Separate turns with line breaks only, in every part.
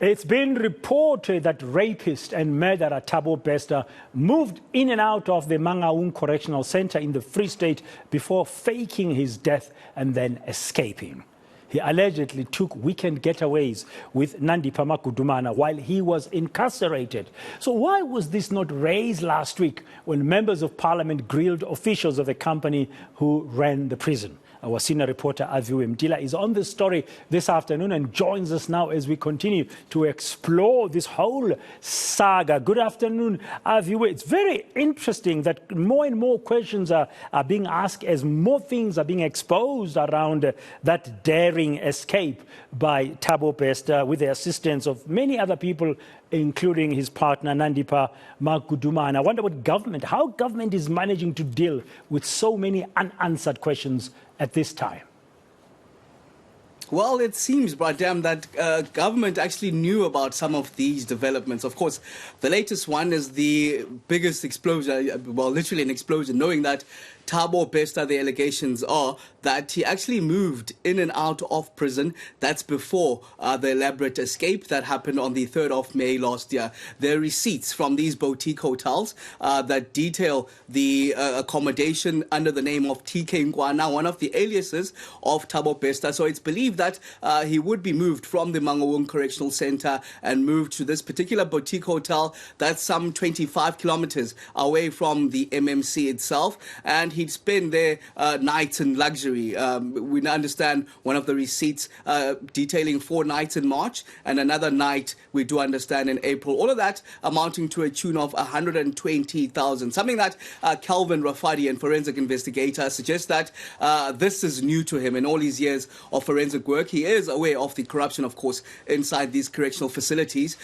It's been reported that rapist and murderer Thabo Bester moved in and out of the Mangaung Correctional Centre in the Free State before faking his death and then escaping. He allegedly took weekend getaways with Nandipha Magudumana while he was incarcerated. So why was this not raised last week when members of parliament grilled officials of the company who ran the prison? Our senior reporter Aviwe Mtila is on this story this afternoon and joins us now as we continue to explore this whole saga. Good afternoon, Aviwe. It's very interesting that more and more questions are being asked as more things are being exposed around that daring escape by Thabo Bester with the assistance of many other people, including his partner Nandipha Magudumana. I wonder how government is managing to deal with so many unanswered questions at this time.
Well, it seems, Bradam, that government actually knew about some of these developments. Of course, the latest one is the biggest explosion, well, literally an explosion, knowing that Thabo Bester, the allegations are that he actually moved in and out of prison. That's before the elaborate escape that happened on the 3rd of May last year. There are receipts from these boutique hotels that detail the accommodation under the name of TK Nkwana, one of the aliases of Thabo Bester. So it's believed that he would be moved from the Mangaung Correctional Centre and moved to this particular boutique hotel that's some 25 kilometers away from the MMC itself. And he'd spend their nights in luxury. We understand one of the receipts detailing 4 nights in March and another night we do understand in April. All of that amounting to a tune of 120,000. Something that Calvin Rafadi, a forensic investigator, suggests that this is new to him in all his years of forensic work. He is aware of the corruption, of course, inside these correctional facilities.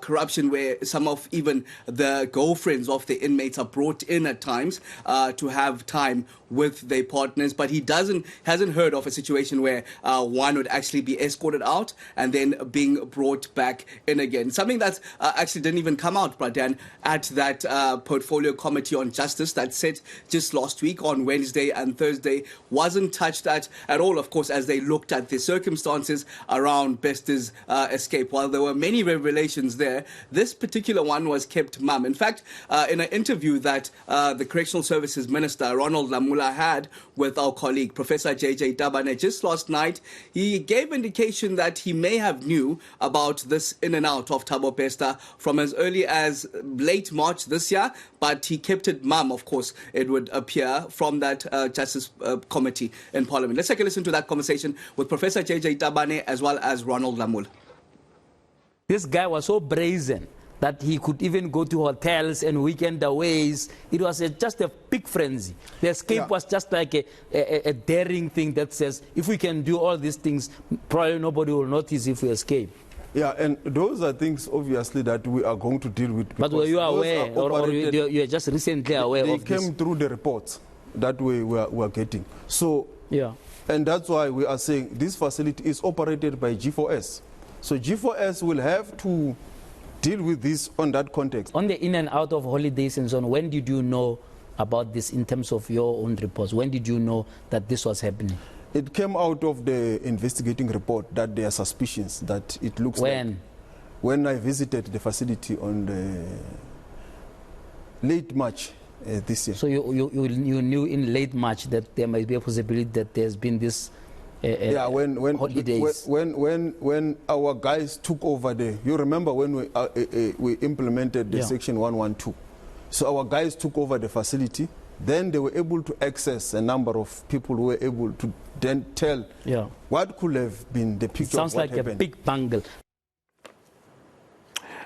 Corruption where some of even the girlfriends of the inmates are brought in at times to have time with their partners, but he hasn't heard of a situation where one would actually be escorted out and then being brought back in again. Something that actually didn't even come out, Bradan, at that portfolio committee on justice that set just last week on Wednesday and Thursday, wasn't touched at all, of course, as they looked at the circumstances around Bester's escape. While there were many revelations there, this particular one was kept mum. In fact, in an interview that the Correctional Services Minister, Ronald Lamula, had with our colleague, Professor J.J. Tabane, just last night, he gave indication that he may have knew about this in and out of Thabo Bester from as early as late March this year, but he kept it mum, of course, it would appear, from that Justice Committee in Parliament. Let's take a listen to that conversation with Professor J.J. Tabane as well as Ronald Lamula.
This guy was so brazen that he could even go to hotels and weekend aways. It was just a big frenzy. The escape was just like a daring thing that says, if we can do all these things, probably nobody will notice if we escape.
Yeah, and those are things, obviously, that we are going to deal with.
But were you aware, or you are just recently aware of this?
They came through the reports that we were getting. So,
yeah.
And that's why we are saying this facility is operated by G4S. So G4S will have to deal with this on that context.
On the in and out of holidays and so on, when did you know about this in terms of your own reports? When did you know that this was happening?
It came out of the investigating report that there are suspicions that it looks like. When I visited the facility on the late March this year.
So you knew in late March that there might be a possibility that there's been this holidays.
When our guys took over you remember when we implemented the Section 112. So our guys took over the facility. Then they were able to access a number of people who were able to then tell what could have been the picture of what happened.
Sounds like a big bungle.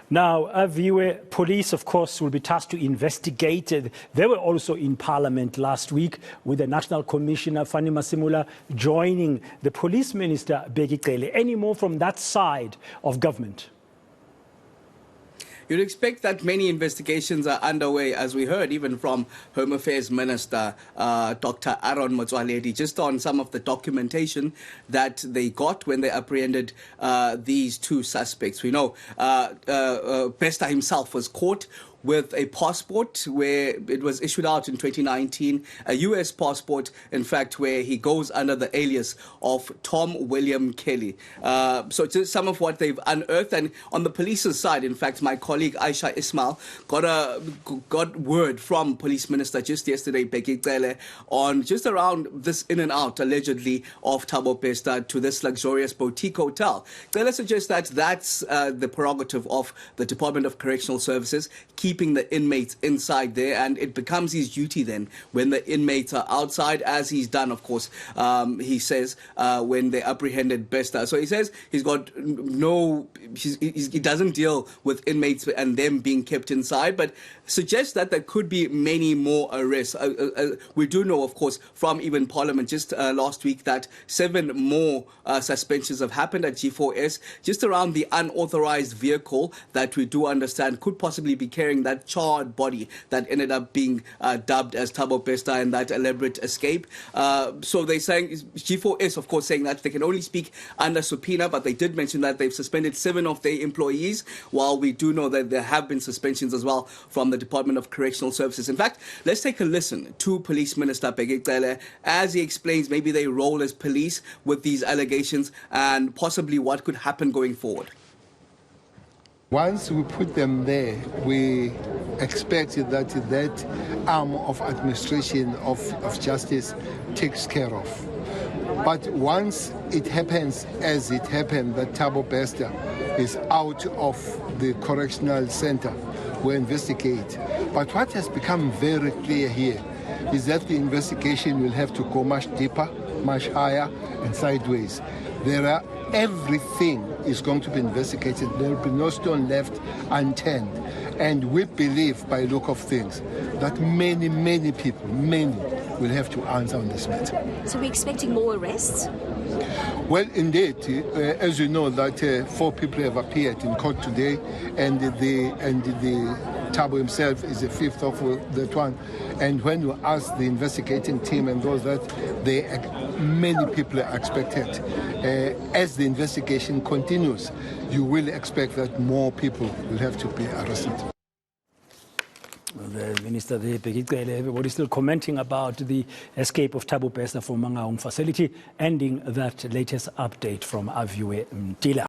Now, Aviwe, police, of course, will be tasked to investigate. They were also in Parliament last week with the National Commissioner, Fanny Masimula, joining the Police Minister, Bheki Cele. Any more from that side of government?
You'd expect that many investigations are underway, as we heard even from Home Affairs Minister Dr. Aaron Motsoaledi, just on some of the documentation that they got when they apprehended these 2 suspects. We know Bester himself was caught with a passport where it was issued out in 2019, a U.S. passport, in fact, where he goes under the alias of Tom William Kelly. So just some of what they've unearthed. And on the police's side, in fact, my colleague Aisha Ismail got word from Police Minister just yesterday, Bheki Cele, on just around this in and out, allegedly, of Thabo Bester to this luxurious boutique hotel. Cele suggests that that's the prerogative of the Department of Correctional Services, keeping the inmates inside there, and it becomes his duty then when the inmates are outside, as he's done, of course, he says, when they apprehended Bester. So he says he's got he doesn't deal with inmates and them being kept inside, but suggests that there could be many more arrests. We do know, of course, from even Parliament just last week that 7 more suspensions have happened at G4S, just around the unauthorized vehicle that we do understand could possibly be carrying that charred body that ended up being dubbed as Thabo Bester and that elaborate escape. So they're saying, G4S, of course, saying that they can only speak under subpoena, but they did mention that they've suspended 7 of their employees, while we do know that there have been suspensions as well from the Department of Correctional Services. In fact, let's take a listen to Police Minister Bheki Cele as he explains maybe their role as police with these allegations and possibly what could happen going forward.
Once we put them there, we expect that that arm of administration of justice takes care of. But once it happens, as it happened, that Thabo Bester is out of the correctional center, we investigate. But what has become very clear here is that the investigation will have to go much deeper, much higher, and sideways. Everything is going to be investigated. There will be no stone left unturned. And we believe, by look of things, that many people will have to answer on this matter.
So we're expecting more arrests?
Well, indeed, as you know, that 4 people have appeared in court today, and the Thabo himself is the 5th of that one. And when you ask the investigating team and those that many people are expected, as the investigation continues, you will expect that more people will have to be arrested.
The Minister, everybody still commenting about the escape of Thabo Bester from Mangaung facility, ending that latest update from Aviwe Mtila.